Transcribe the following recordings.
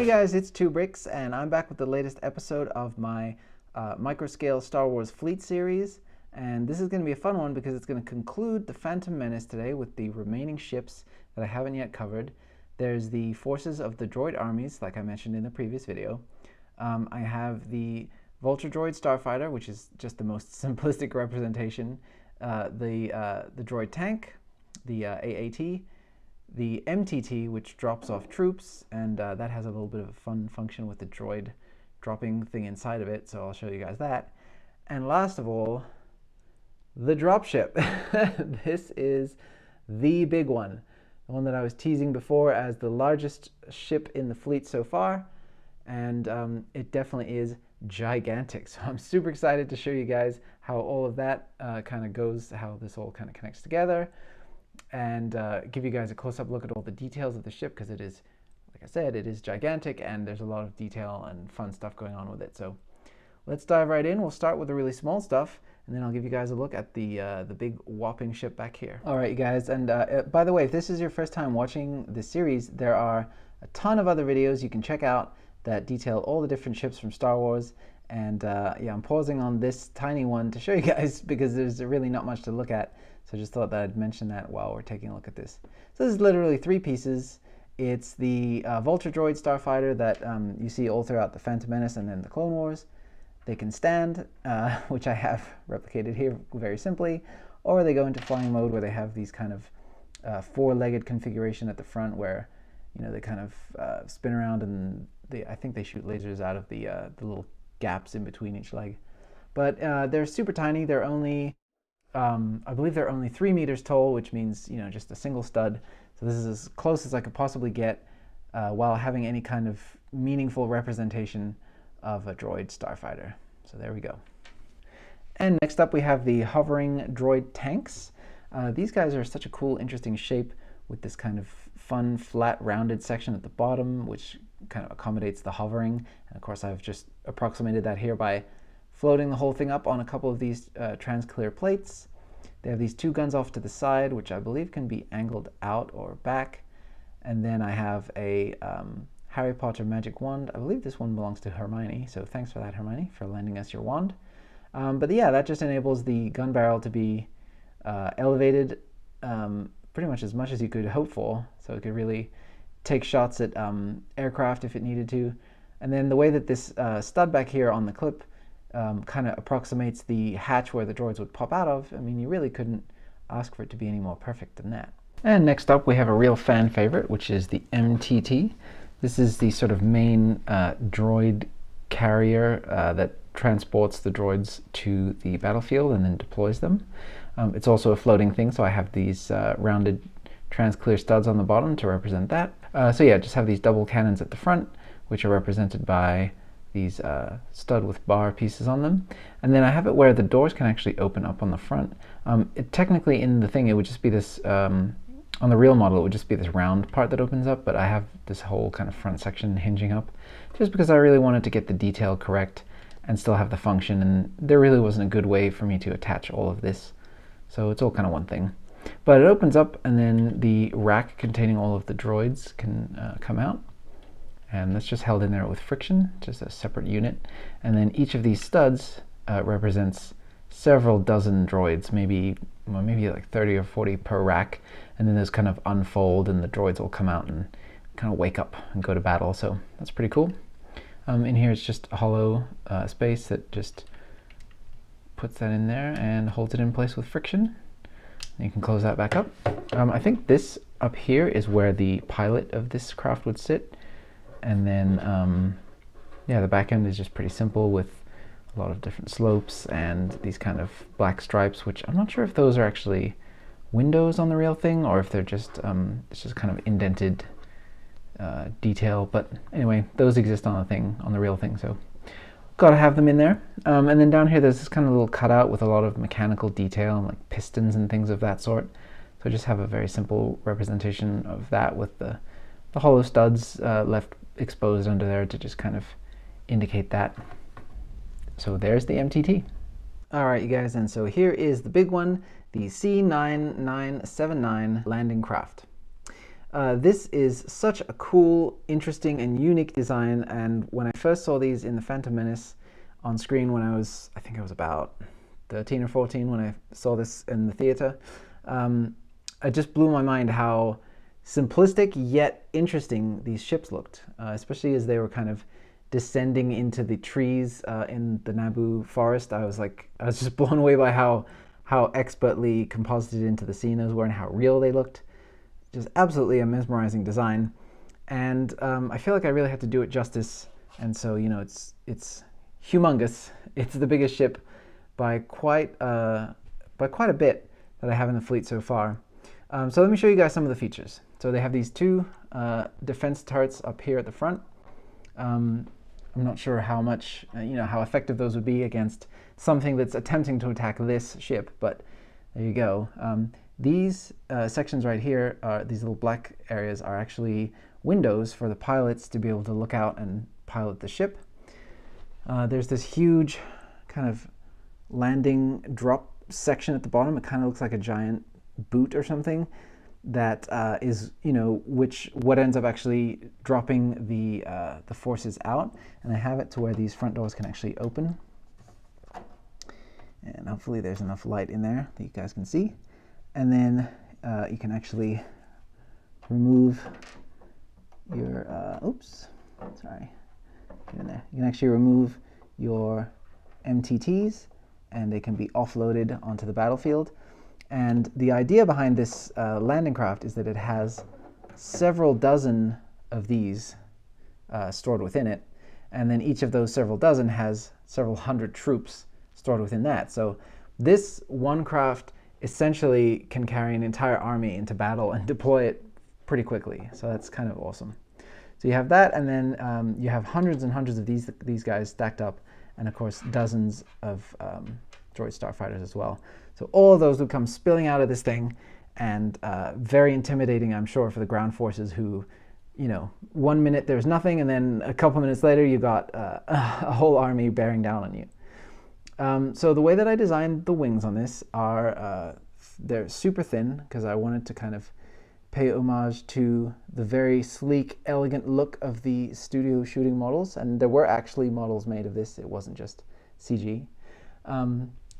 guys, it's 2Bricks, and I'm back with the latest episode of my microscale Star Wars fleet series. And this is going to be a fun one because it's going to conclude the Phantom Menace today with the remaining ships that I haven't yet covered. There's the forces of the droid armies, like I mentioned in the previous video. I have the Vulture Droid Starfighter, which is just the most simplistic representation. The droid tank, the AAT, the MTT, which drops off troops, and that has a little bit of a fun function with the droid dropping thing inside of it, so I'll show you guys that. And last of all, the Dropship. This is the big one, the one that I was teasing before as the largest ship in the fleet so far, and it definitely is gigantic. So I'm super excited to show you guys how all of that kind of goes, how this all kind of connects together, and give you guys a close-up look at all the details of the ship, because it is, like I said, it is gigantic and there's a lot of detail and fun stuff going on with it. So let's dive right in. We'll start with the really small stuff, and then I'll give you guys a look at the big whopping ship back here. All right, you guys, and by the way, if this is your first time watching this series, there are a ton of other videos you can check out that detail all the different ships from Star Wars. And yeah, I'm pausing on this tiny one to show you guys because there's really not much to look at. So I just thought that I'd mention that while we're taking a look at this. So this is literally 3 pieces. It's the Vulture Droid Starfighter that you see all throughout the Phantom Menace and then the Clone Wars. They can stand, which I have replicated here very simply, or they go into flying mode where they have these kind of 4-legged configuration at the front where, you know, they kind of spin around, and I think they shoot lasers out of the little gaps in between each leg. But they're super tiny. They're only, I believe they're only 3 meters tall, which means, you know, just a single stud. So this is as close as I could possibly get while having any kind of meaningful representation of a droid starfighter. So there we go. And next up we have the hovering droid tanks. These guys are such a cool, interesting shape with this kind of fun, flat, rounded section at the bottom, which kind of accommodates the hovering. And of course I've just approximated that here by floating the whole thing up on a couple of these transclear plates. They have these 2 guns off to the side, which I believe can be angled out or back. And then I have a Harry Potter magic wand. I believe this one belongs to Hermione, so thanks for that, Hermione, for lending us your wand. But yeah, that just enables the gun barrel to be elevated pretty much as you could hope for, so it could really take shots at aircraft if it needed to. And then the way that this stud back here on the clip kind of approximates the hatch where the droids would pop out of, I mean, you really couldn't ask for it to be any more perfect than that. And next up we have a real fan favorite, which is the MTT. This is the sort of main droid carrier that transports the droids to the battlefield and then deploys them. It's also a floating thing, so I have these rounded transclear studs on the bottom to represent that. So yeah, just have these double cannons at the front, which are represented by these stud with bar pieces on them. And then I have it where the doors can actually open up on the front. Technically in the thing it would just be this, on the real model it would just be this round part that opens up, but I have this whole kind of front section hinging up, just because I really wanted to get the detail correct and still have the function, and there really wasn't a good way for me to attach all of this. So it's all kind of one thing. But it opens up, and then the rack containing all of the droids can come out. And that's just held in there with friction, just a separate unit. And then each of these studs represents several dozen droids, maybe like 30 or 40 per rack. And then those kind of unfold, and the droids will come out and kind of wake up and go to battle. So that's pretty cool. In here it's just a hollow space that just puts that in there and holds it in place with friction. And you can close that back up. I think this up here is where the pilot of this craft would sit. And then, yeah, the back end is just pretty simple with a lot of different slopes and these kind of black stripes, which I'm not sure if those are actually windows on the real thing or if they're just, it's just kind of indented detail. But anyway, those exist on the real thing, so gotta have them in there. And then down here there's this kind of little cutout with a lot of mechanical detail and like pistons and things of that sort. So I just have a very simple representation of that with the hollow studs left exposed under there to just kind of indicate that. So there's the MTT. Alright, you guys, and so here is the big one, the C9979 landing craft. This is such a cool, interesting, and unique design, and when I first saw these in the Phantom Menace on screen when I think I was about 13 or 14 when I saw this in the theater, it just blew my mind how simplistic yet interesting these ships looked, especially as they were kind of descending into the trees in the Naboo forest. I was just blown away by how expertly composited into the scene those were and how real they looked. Just absolutely a mesmerizing design, and I feel like I really had to do it justice. And so, you know, it's humongous. It's the biggest ship by quite a bit that I have in the fleet so far. So let me show you guys some of the features. So they have these two defense turrets up here at the front. I'm not sure how much, how effective those would be against something that's attempting to attack this ship, but there you go. These sections right here, these little black areas, are actually windows for the pilots to be able to look out and pilot the ship. There's this huge kind of landing drop section at the bottom. It kind of looks like a giant boot or something that is, what ends up actually dropping the forces out. And I have it to where these front doors can actually open. And hopefully there's enough light in there that you guys can see. And then you can actually remove your, get in there. You can actually remove your MTTs and they can be offloaded onto the battlefield. And the idea behind this landing craft is that it has several dozen of these stored within it. And then each of those several dozen has several hundred troops stored within that. So this one craft essentially can carry an entire army into battle and deploy it pretty quickly. So that's kind of awesome. So you have that, and then you have hundreds and hundreds of these guys stacked up, and of course dozens of droid starfighters as well. So all of those would come spilling out of this thing, and very intimidating, I'm sure, for the ground forces who, 1 minute there's nothing, and then a couple minutes later you got a whole army bearing down on you. So the way that I designed the wings on this are, they're super thin because I wanted to kind of pay homage to the very sleek, elegant look of the studio shooting models. And there were actually models made of this. It wasn't just CG.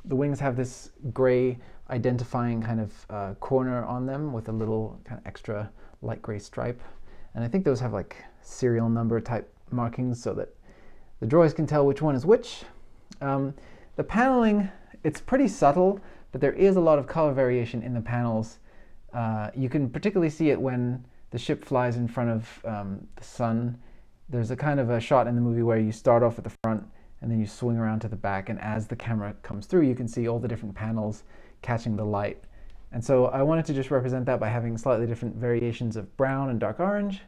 The wings have this gray identifying kind of corner on them with a little kind of extra light gray stripe. And I think those have like serial number type markings so that the droids can tell which one is which. The paneling, it's pretty subtle, but there is a lot of color variation in the panels. You can particularly see it when the ship flies in front of the sun. There's a kind of a shot in the movie where you start off at the front and then you swing around to the back, and as the camera comes through you can see all the different panels catching the light. And so I wanted to just represent that by having slightly different variations of brown and dark orange.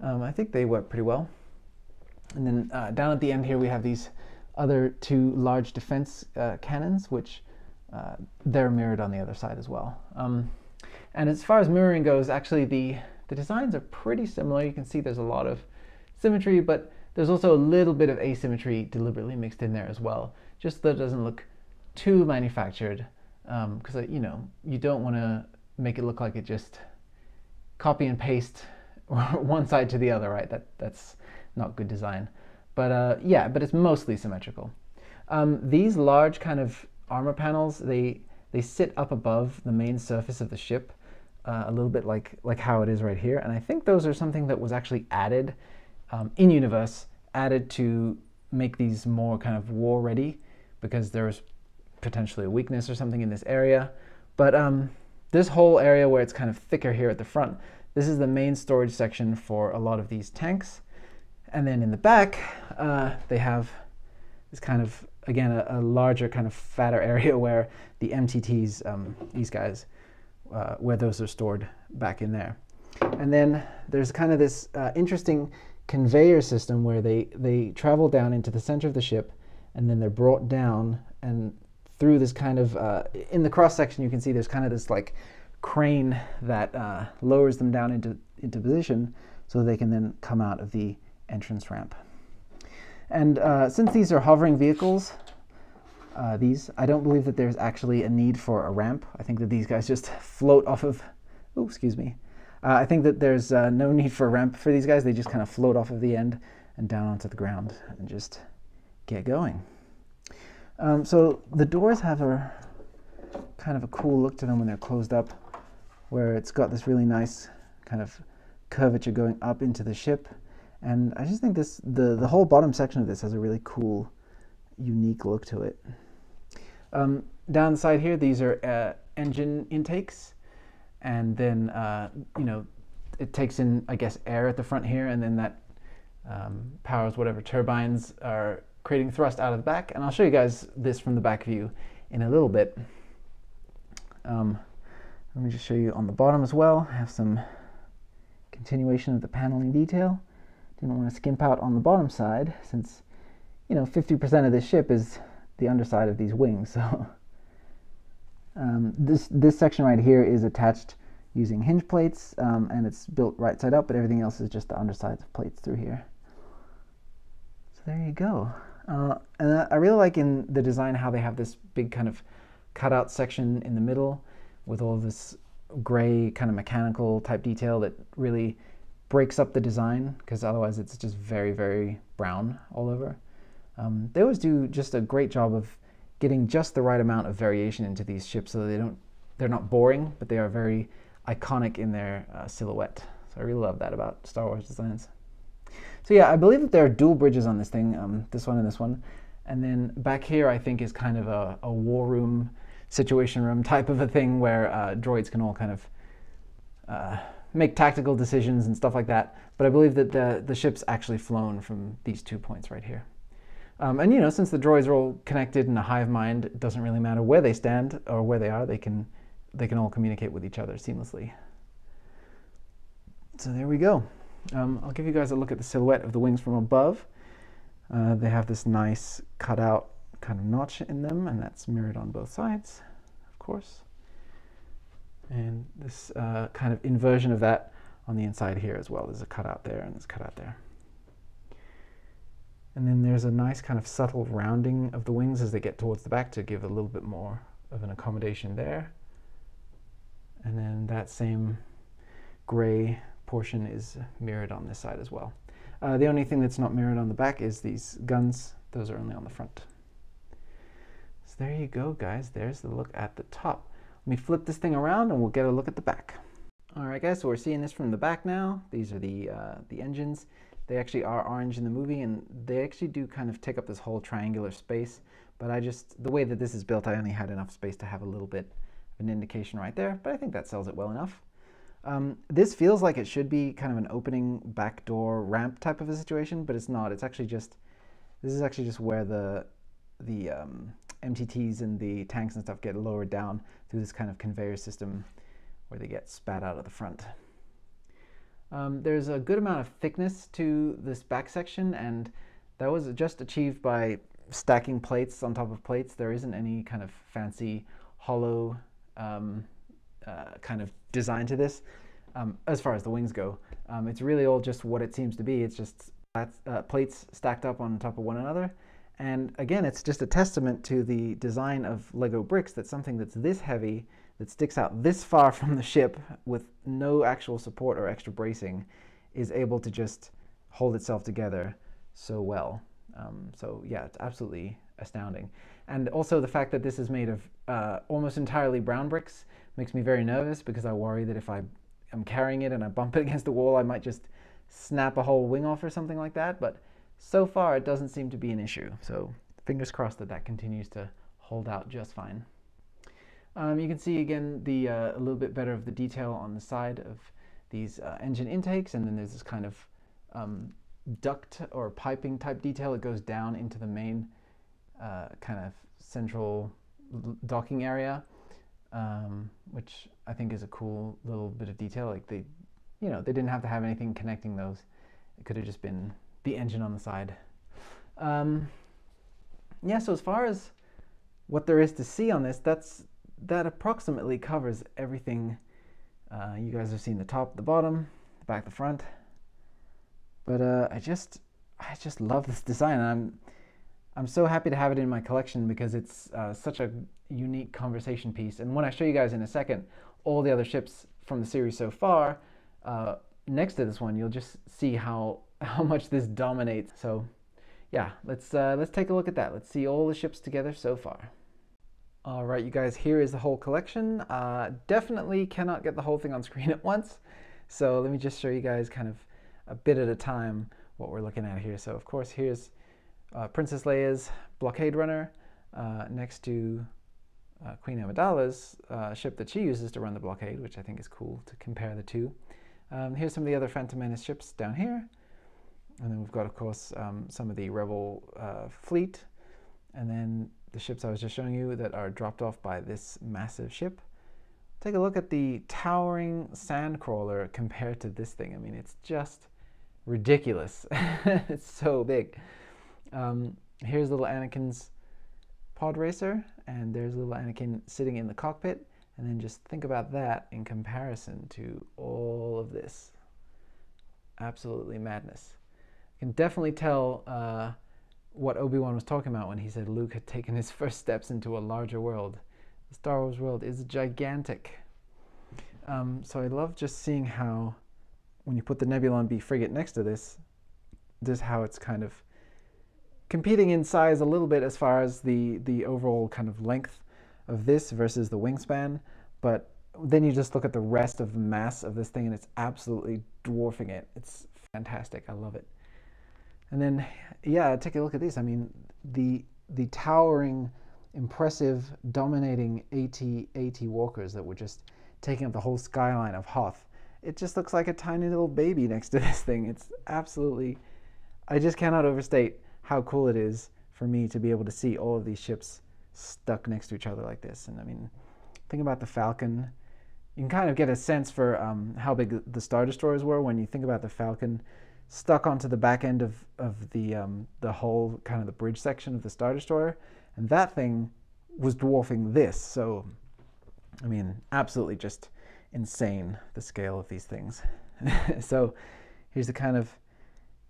I think they work pretty well. And then down at the end here we have these other two large defense cannons, which they're mirrored on the other side as well. And as far as mirroring goes, actually the designs are pretty similar. You can see there's a lot of symmetry, but there's also a little bit of asymmetry deliberately mixed in there as well, just that it doesn't look too manufactured, because you don't want to make it look like it just copy and paste one side to the other, right? That's not good design. But yeah, but it's mostly symmetrical. These large kind of armor panels, they sit up above the main surface of the ship, a little bit like how it is right here. And I think those are something that was actually added in-universe, added to make these more kind of war-ready, because there's potentially a weakness or something in this area. But this whole area where it's kind of thicker here at the front, this is the main storage section for a lot of these tanks. And then in the back, they have this kind of, again, a larger kind of fatter area where the MTTs, these guys, where those are stored back in there. And then there's kind of this interesting conveyor system where they travel down into the center of the ship, and then they're brought down, and through this kind of, in the cross section you can see there's kind of this like crane that lowers them down into position so they can then come out of the entrance ramp. And since these are hovering vehicles, I don't believe that there's actually a need for a ramp. I think that these guys just float off of, oh, excuse me. I think that there's no need for a ramp for these guys. They just kind of float off of the end and down onto the ground and just get going. So the doors have a kind of a cool look to them when they're closed up, where it's got this really nice kind of curvature going up into the ship. And I just think the whole bottom section of this has a really cool, unique look to it. Down the side here, these are engine intakes, and then it takes in, I guess, air at the front here, and then that powers whatever turbines are creating thrust out of the back. And I'll show you guys this from the back view in a little bit. Let me just show you on the bottom as well. I have some continuation of the paneling detail. Didn't want to skimp out on the bottom side, since 50% of this ship is the underside of these wings. So this section right here is attached using hinge plates, and it's built right side up, but everything else is just the undersides of plates through here. So there you go. And I really like in the design how they have this big kind of cutout section in the middle with all this gray kind of mechanical type detail that really breaks up the design, because otherwise it's just very, very brown all over. They always do just a great job of getting just the right amount of variation into these ships, so they're not boring, but they are very iconic in their silhouette. So I really love that about Star Wars designs. So yeah, I believe that there are dual bridges on this thing, this one and this one. And then back here, I think, is kind of a war room, situation room type of a thing, where droids can all kind of make tactical decisions and stuff like that. But I believe that the ship's actually flown from these 2 points right here. And since the droids are all connected in a hive mind, it doesn't really matter where they stand or where they are. They can all communicate with each other seamlessly. So there we go. I'll give you guys a look at the silhouette of the wings from above. They have this nice cutout kind of notch in them, and that's mirrored on both sides, of course. And this kind of inversion of that on the inside here as well. There's a cutout there and there's a cutout there. And then there's a nice kind of subtle rounding of the wings as they get towards the back to give a little bit more of an accommodation there. And then that same gray portion is mirrored on this side as well. The only thing that's not mirrored on the back is these guns. Those are only on the front. So there you go, guys. There's the look at the top. Let me flip this thing around and we'll get a look at the back. All right, guys, so we're seeing this from the back now. These are the engines. They actually are orange in the movie, and they actually do kind of take up this whole triangular space. But the way that this is built, I only had enough space to have a little bit of an indication right there, but I think that sells it well enough. This feels like it should be kind of an opening back door ramp type of a situation, but it's not. It's actually just, this is actually just where the MTTs and the tanks and stuff get lowered down through this kind of conveyor system where they get spat out of the front. There's a good amount of thickness to this back section, and that was just achieved by stacking plates on top of plates. There isn't any kind of fancy hollow kind of design to this as far as the wings go. It's really all just what it seems to be. It's just plates stacked up on top of one another. And again, it's just a testament to the design of Lego bricks that something that's this heavy, that sticks out this far from the ship with no actual support or extra bracing, is able to just hold itself together so well. So yeah, it's absolutely astounding. And also the fact that this is made of almost entirely brown bricks makes me very nervous, because I worry that if I'm carrying it and I bump it against the wall, I might just snap a whole wing off or something like that. But so far it doesn't seem to be an issue. So fingers crossed that that continues to hold out just fine. You can see again a little bit better of the detail on the side of these engine intakes, and then there's this kind of duct or piping type detail that goes down into the main kind of central docking area, which I think is a cool little bit of detail. Like they didn't have to have anything connecting those. It could have just been the engine on the side. Yeah, so as far as what there is to see on this, that approximately covers everything. You guys have seen the top, the bottom, the back, the front. But I just love this design, and I'm so happy to have it in my collection, because it's such a unique conversation piece. And when I show you guys in a second all the other ships from the series so far, next to this one, you'll just see how much this dominates. So yeah, let's take a look at that. Let's see all the ships together so far. All right, you guys, here is the whole collection. Definitely cannot get the whole thing on screen at once. So let me just show you guys kind of a bit at a time what we're looking at here. So of course, here's Princess Leia's blockade runner next to Queen Amidala's ship that she uses to run the blockade, which I think is cool to compare the two. Here's some of the other Phantom Menace ships down here. And then we've got, of course, some of the Rebel fleet. And then the ships I was just showing you that are dropped off by this massive ship. Take a look at the towering sandcrawler compared to this thing. I mean, it's just ridiculous. It's so big. Here's little Anakin's pod racer, and there's little Anakin sitting in the cockpit. And then just think about that in comparison to all of this. Absolutely madness. You can definitely tell what Obi-Wan was talking about when he said Luke had taken his first steps into a larger world. The Star Wars world is gigantic. So I love just seeing how, when you put the Nebulon B frigate next to this, just how it's kind of competing in size a little bit as far as the overall kind of length of this versus the wingspan. But then you just look at the rest of the mass of this thing and it's absolutely dwarfing it. It's fantastic. I love it. And then, yeah, take a look at these. I mean, the towering, impressive, dominating AT walkers that were just taking up the whole skyline of Hoth. It just looks like a tiny little baby next to this thing. It's absolutely, I just cannot overstate how cool it is for me to be able to see all of these ships stuck next to each other like this. And I mean, think about the Falcon. You can kind of get a sense for how big the Star Destroyers were when you think about the Falcon stuck onto the back end of the whole kind of the bridge section of the Star Destroyer, and that thing was dwarfing this. So, I mean, absolutely just insane, the scale of these things. So, here's the kind of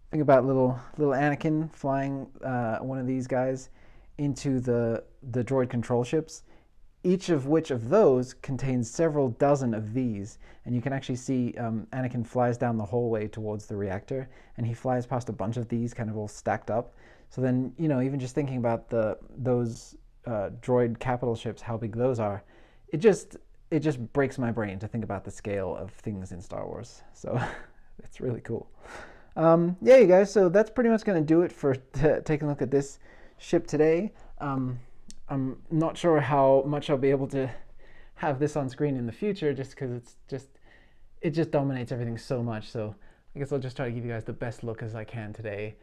think about little Anakin flying one of these guys into the droid control ships. Each of which of those contains several dozen of these, and you can actually see Anakin flies down the hallway towards the reactor, and he flies past a bunch of these kind of all stacked up. So then, you know, even just thinking about those droid capital ships, how big those are, it just breaks my brain to think about the scale of things in Star Wars. So it's really cool. Yeah, you guys, so that's pretty much going to do it for taking a look at this ship today. I'm not sure how much I'll be able to have this on screen in the future, just because it just dominates everything so much. So I guess I'll just try to give you guys the best look as I can today.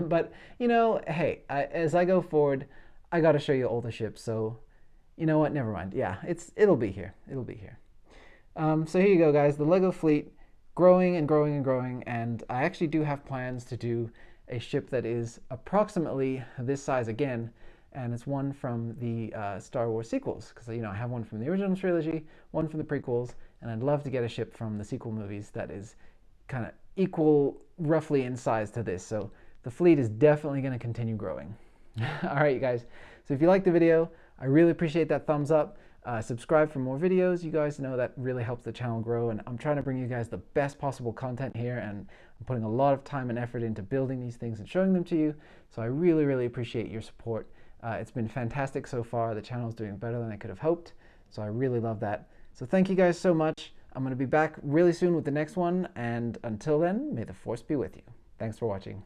But you know, hey, as I go forward, I got to show you all the ships. So you know what? Never mind. Yeah, it'll be here. It'll be here. So here you go, guys. The Lego fleet growing and growing and growing, and I actually do have plans to do a ship that is approximately this size again. And it's one from the Star Wars sequels, because you know I have one from the original trilogy, one from the prequels, and I'd love to get a ship from the sequel movies that is kind of equal roughly in size to this. So the fleet is definitely going to continue growing. All right, you guys. So if you liked the video, I really appreciate that thumbs up. Subscribe for more videos. You guys know that really helps the channel grow, and I'm trying to bring you guys the best possible content here, and I'm putting a lot of time and effort into building these things and showing them to you. So I really, really appreciate your support. It's been fantastic so far. The channel is doing better than I could have hoped, so I really love that. So thank you guys so much. I'm going to be back really soon with the next one, and until then, may the Force be with you. Thanks for watching.